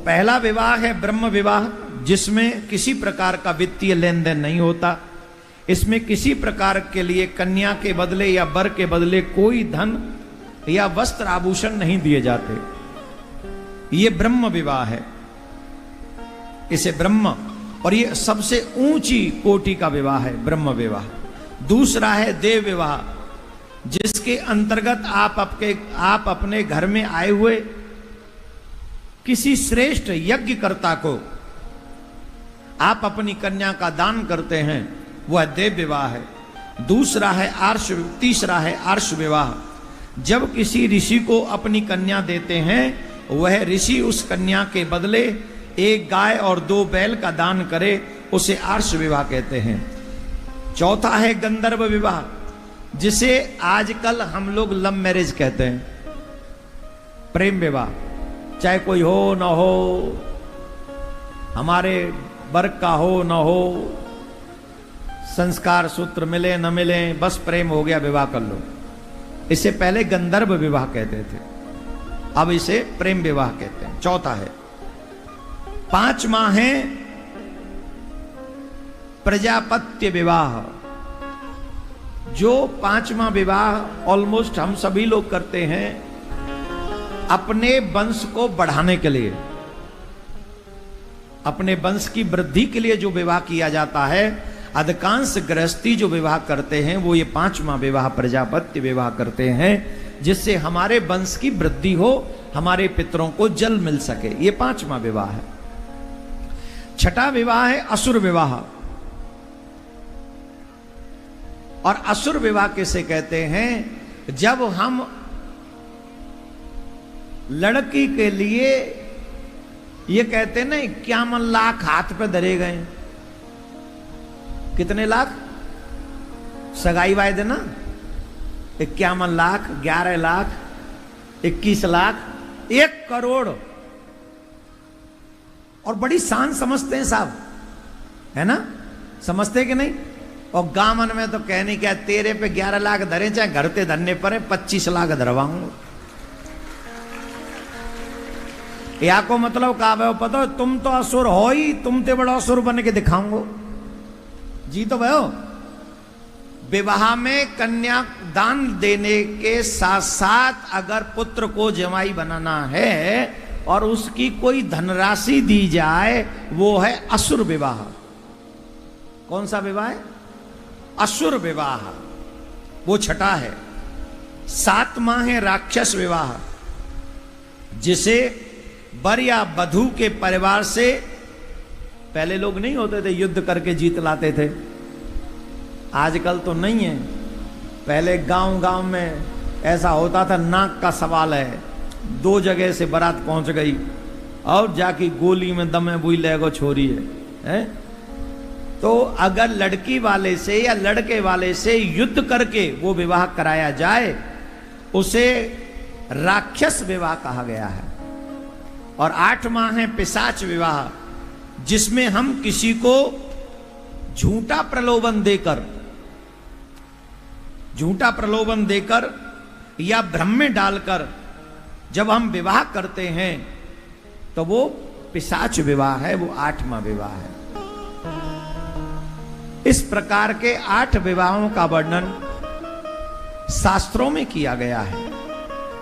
पहला विवाह है ब्रह्म विवाह, जिसमें किसी प्रकार का वित्तीय लेन देन नहीं होता। इसमें किसी प्रकार के लिए कन्या के बदले या वर के बदले कोई धन या वस्त्र आभूषण नहीं दिए जाते। ये ब्रह्म विवाह है, इसे ब्रह्म, और ये सबसे ऊंची कोटि का विवाह है ब्रह्म विवाह। दूसरा है देव विवाह, जिसके अंतर्गत आप अपने घर में आए हुए किसी श्रेष्ठ यज्ञकर्ता को आप अपनी कन्या का दान करते हैं, वह देव विवाह है। तीसरा है आर्ष विवाह, जब किसी ऋषि को अपनी कन्या देते हैं, वह ऋषि उस कन्या के बदले एक गाय और 2 बैल का दान करे, उसे आर्ष विवाह कहते हैं। चौथा है गंधर्व विवाह, जिसे आजकल हम लोग लव मैरिज कहते हैं, प्रेम विवाह। चाहे कोई हो ना हो, हमारे वर्ग का हो ना हो, संस्कार सूत्र मिले न मिले, बस प्रेम हो गया विवाह कर लो। इसे पहले गंधर्व विवाह कहते थे, अब इसे प्रेम विवाह कहते हैं। चौथा है। 5वां है प्रजापत्य विवाह, जो 5वां विवाह ऑलमोस्ट हम सभी लोग करते हैं अपने वंश को बढ़ाने के लिए, अपने वंश की वृद्धि के लिए जो विवाह किया जाता है। अधिकांश गृहस्थी जो विवाह करते हैं वो ये 5वां विवाह प्रजापत्य विवाह करते हैं, जिससे हमारे वंश की वृद्धि हो, हमारे पितरों को जल मिल सके। ये 5वां विवाह है। 6ठा विवाह है असुर विवाह, और असुर विवाह किसे कहते हैं? जब हम लड़की के लिए ये कहते हैं ना 51 लाख हाथ पे धरे गए। कितने लाख? सगाई वायदे ना, 51 लाख, 11 लाख, 21 लाख, 1 करोड़, और बड़ी शान समझते हैं साहब, है ना? समझते कि नहीं? और गामन में तो कहने क्या, तेरे पे 11 लाख धरे, चाहे घर ते धरने पर 25 लाख धरवाऊंगा। या को मतलब का भयो पता हो, तुम तो असुर हो ही, तुम ते बड़ा असुर बन के दिखाऊंगो जी। तो भयो विवाह में कन्या दान देने के साथ साथ अगर पुत्र को जमाई बनाना है और उसकी कोई धनराशि दी जाए, वो है असुर विवाह। कौन सा विवाह है? असुर विवाह, वो 6ठा है। 7वां है राक्षस विवाह, जिसे वर या वधू के परिवार से, पहले लोग नहीं होते थे युद्ध करके जीत लाते थे, आजकल तो नहीं है। पहले गांव गांव में ऐसा होता था, नाक का सवाल है, 2 जगह से बारात पहुंच गई और जाके गोली में दमे बुई लेगो छोरी है? तो अगर लड़की वाले से या लड़के वाले से युद्ध करके वो विवाह कराया जाए, उसे राक्षस विवाह कहा गया है। और 8वां है पिशाच विवाह, जिसमें हम किसी को झूठा प्रलोभन देकर या भ्रम में डालकर जब हम विवाह करते हैं, तो वो पिशाच विवाह है, वो 8वां विवाह है। इस प्रकार के 8 विवाहों का वर्णन शास्त्रों में किया गया है।